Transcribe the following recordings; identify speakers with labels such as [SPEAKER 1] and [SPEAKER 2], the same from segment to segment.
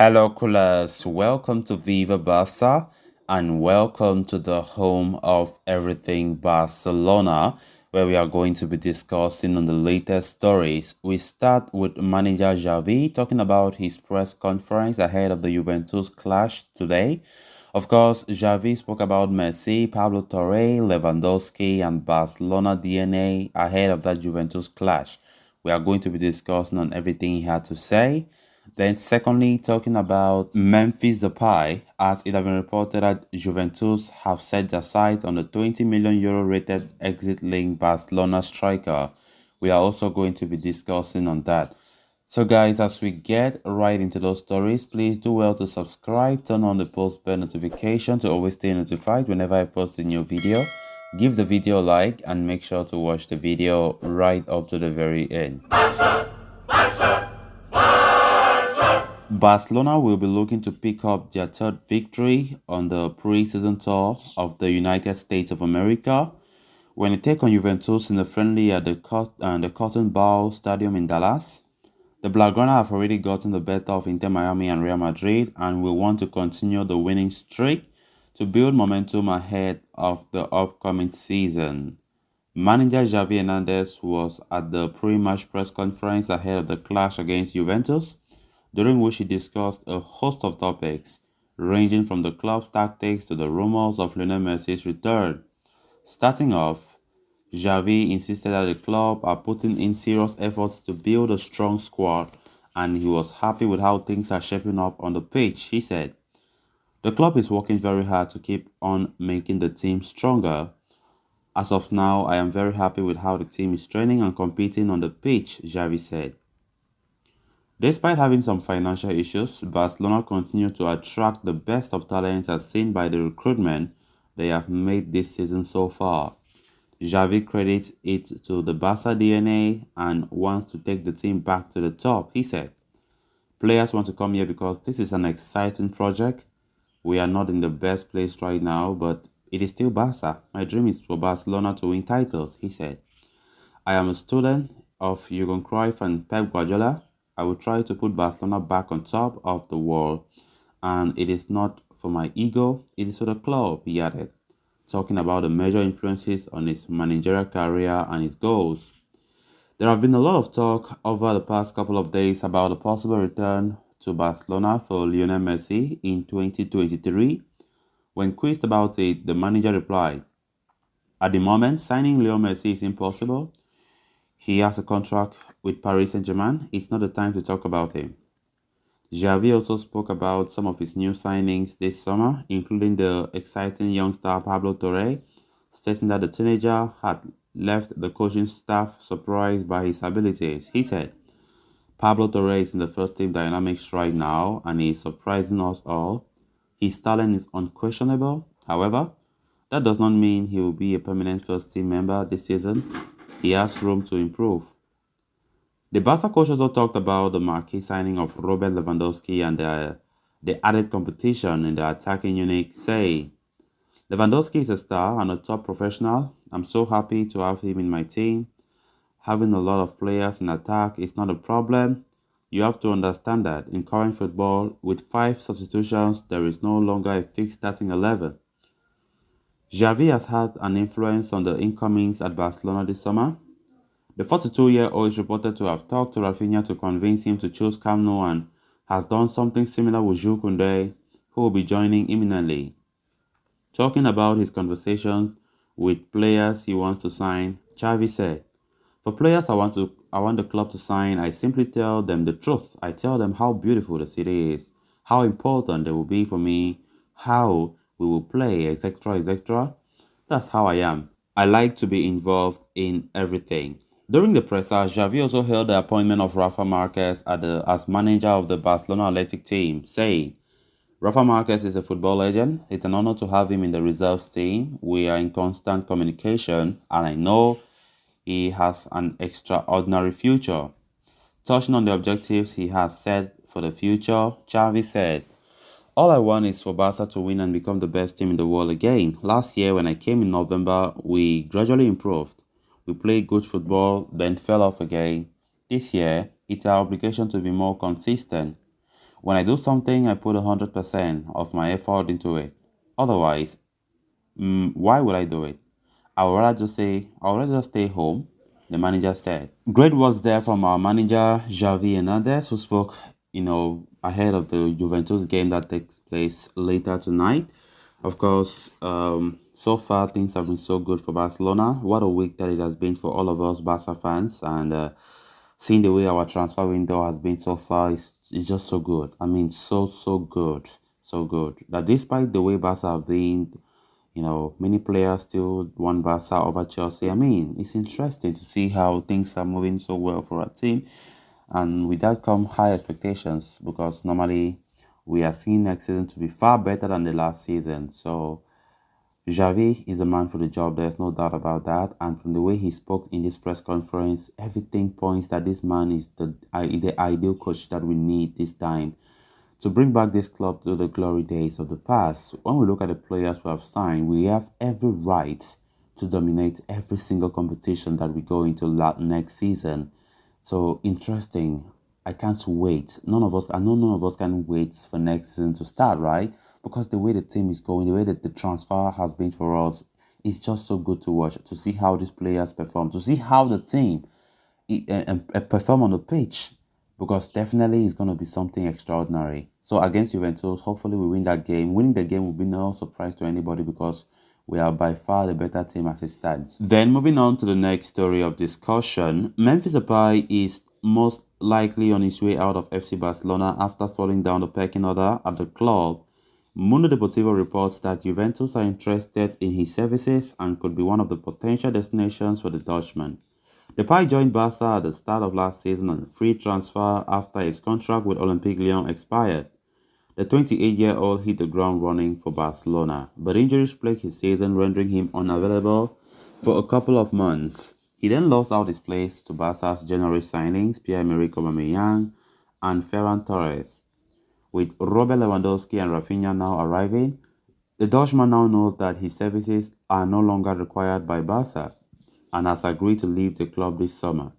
[SPEAKER 1] Hello, coolers. Welcome to Viva Barca and welcome to the home of everything Barcelona, where we are going to be discussing on the latest stories. We start with manager Xavi talking about his press conference ahead of the Juventus clash today. Of course, Xavi spoke about Messi, Pablo Torre, Lewandowski, and Barcelona DNA ahead of that Juventus clash. We are going to be discussing on everything he had to say. Then, secondly, talking about Memphis Depay, as it has been reported that Juventus have set their sights on the 20 million euro rated exit link Barcelona striker. We are also going to be discussing on that. So, guys, as we get right into those stories, please do well to subscribe, turn on the post bell notification to always stay notified whenever I post a new video. Give the video a like and make sure to watch the video right up to the very end. Barcelona will be looking to pick up their third victory on the pre-season tour of the United States of America when they take on Juventus in a friendly at the Cotton Bowl Stadium in Dallas. The Blaugrana have already gotten the better of Inter Miami and Real Madrid and will want to continue the winning streak to build momentum ahead of the upcoming season. Manager Xavi Hernandez was at the pre-match press conference ahead of the clash against Juventus, during which he discussed a host of topics, ranging from the club's tactics to the rumors of Lionel Messi's return. Starting off, Xavi insisted that the club are putting in serious efforts to build a strong squad, and he was happy with how things are shaping up on the pitch. He said, "The club is working very hard to keep on making the team stronger. As of now, I am very happy with how the team is training and competing on the pitch," Xavi said. Despite having some financial issues, Barcelona continue to attract the best of talents as seen by the recruitment they have made this season so far. Xavi credits it to the Barca DNA and wants to take the team back to the top, he said. "Players want to come here because this is an exciting project. We are not in the best place right now, but it is still Barca. My dream is for Barcelona to win titles," he said. "I am a student of Jurgen Cruyff and Pep Guardiola. I will try to put Barcelona back on top of the world, and it is not for my ego, it is for the club," he added, talking about the major influences on his managerial career and his goals. There have been a lot of talk over the past couple of days about a possible return to Barcelona for Lionel Messi in 2023. When quizzed about it, the manager replied, "At the moment, signing Lionel Messi is impossible. He has a contract with Paris Saint-Germain. It's not the time to talk about him." Xavi also spoke about some of his new signings this summer, including the exciting young star Pablo Torre, stating that the teenager had left the coaching staff surprised by his abilities. He said, "Pablo Torre is in the first team dynamics right now and he is surprising us all. His talent is unquestionable. However, that does not mean he will be a permanent first team member this season. He has room to improve." The Barca coach also talked about the marquee signing of Robert Lewandowski and the added competition in the attacking unit, saying, "Lewandowski is a star and a top professional. I'm so happy to have him in my team. Having a lot of players in attack is not a problem. You have to understand that in current football, with 5 substitutions, there is no longer a fixed starting 11. Xavi has had an influence on the incomings at Barcelona this summer. The 42-year-old is reported to have talked to Rafinha to convince him to choose Camp Nou and has done something similar with Jules Koundé, who will be joining imminently." Talking about his conversation with players he wants to sign, Xavi said, "For players I want the club to sign, I simply tell them the truth. I tell them how beautiful the city is, how important they will be for me, how we will play, etc., etc. That's how I am. I like to be involved in everything." During the presser, Xavi also held the appointment of Rafa Marquez as manager of the Barcelona athletic team, saying, "Rafa Marquez is a football legend. It's an honor to have him in the reserves team. We are in constant communication, and I know he has an extraordinary future." Touching on the objectives he has set for the future, Xavi said, "All I want is for Barca to win and become the best team in the world again. Last year, when I came in November, we gradually improved. We played good football, then fell off again. This year, it's our obligation to be more consistent. When I do something, I put 100% of my effort into it. Otherwise, why would I do it? I would rather just stay home, the manager said. Great words there from our manager, Xavi Hernandez, who spoke, ahead of the Juventus game that takes place later tonight. Of course, so far things have been so good for Barcelona. What a week that it has been for all of us Barca fans, and seeing the way our transfer window has been so far is just so good. I mean, so good, so good. That despite the way Barca have been, many players still want Barca over Chelsea. I mean, it's interesting to see how things are moving so well for our team. And with that come high expectations because normally we are seeing next season to be far better than the last season. So Xavi is the man for the job. There's no doubt about that. And from the way he spoke in this press conference, everything points that this man is the ideal coach that we need this time to bring back this club to the glory days of the past. When we look at the players we have signed, we have every right to dominate every single competition that we go into next season. So interesting. I can't wait. I know none of us can wait for next season to start, right? Because the way the team is going, the way that the transfer has been for us, it's just so good to watch, to see how these players perform, to see how the team perform on the pitch, because definitely it's going to be something extraordinary. So against Juventus, hopefully we win that game. Winning the game will be no surprise to anybody because we are by far the better team as it stands. Then moving on to the next story of discussion, Memphis Depay is most likely on his way out of FC Barcelona after falling down the pecking order at the club. Mundo Deportivo reports that Juventus are interested in his services and could be one of the potential destinations for the Dutchman. Depay joined Barca at the start of last season on a free transfer after his contract with Olympique Lyon expired. The 28-year-old hit the ground running for Barcelona, but injuries plagued his season, rendering him unavailable for a couple of months. He then lost out his place to Barca's January signings, Pierre-Emerick Aubameyang and Ferran Torres. With Robert Lewandowski and Rafinha now arriving, the Dutchman now knows that his services are no longer required by Barca and has agreed to leave the club this summer.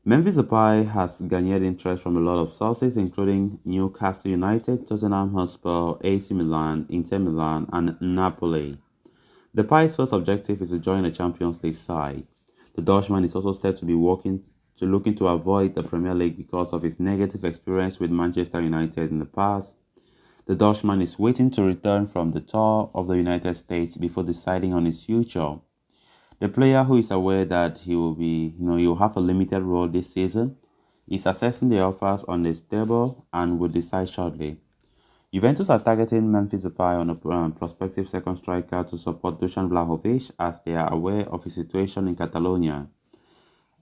[SPEAKER 1] Memphis Depay has garnered interest from a lot of sources, including Newcastle United, Tottenham Hotspur, AC Milan, Inter Milan, and Napoli. Depay's first objective is to join the Champions League side. The Dutchman is also said to be looking to avoid the Premier League because of his negative experience with Manchester United in the past. The Dutchman is waiting to return from the tour of the United States before deciding on his future. The player, who is aware that he will have a limited role this season, is assessing the offers on the table and will decide shortly. Juventus are targeting Memphis Depay on a prospective second striker to support Dusan Vlahovic as they are aware of his situation in Catalonia.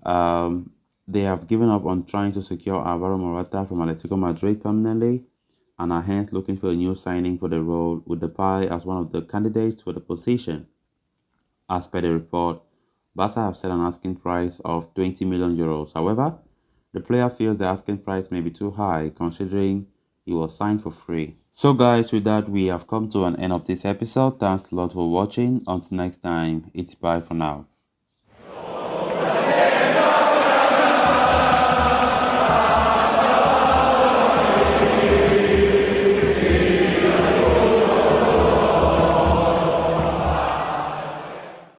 [SPEAKER 1] They have given up on trying to secure Alvaro Morata from Atletico Madrid permanently and are hence looking for a new signing for the role, with Depay as one of the candidates for the position. As per the report, Barca have set an asking price of 20 million euros. However, the player feels the asking price may be too high considering he was signed for free. So guys, with that we have come to an end of this episode. Thanks a lot for watching. Until next time, it's bye for now.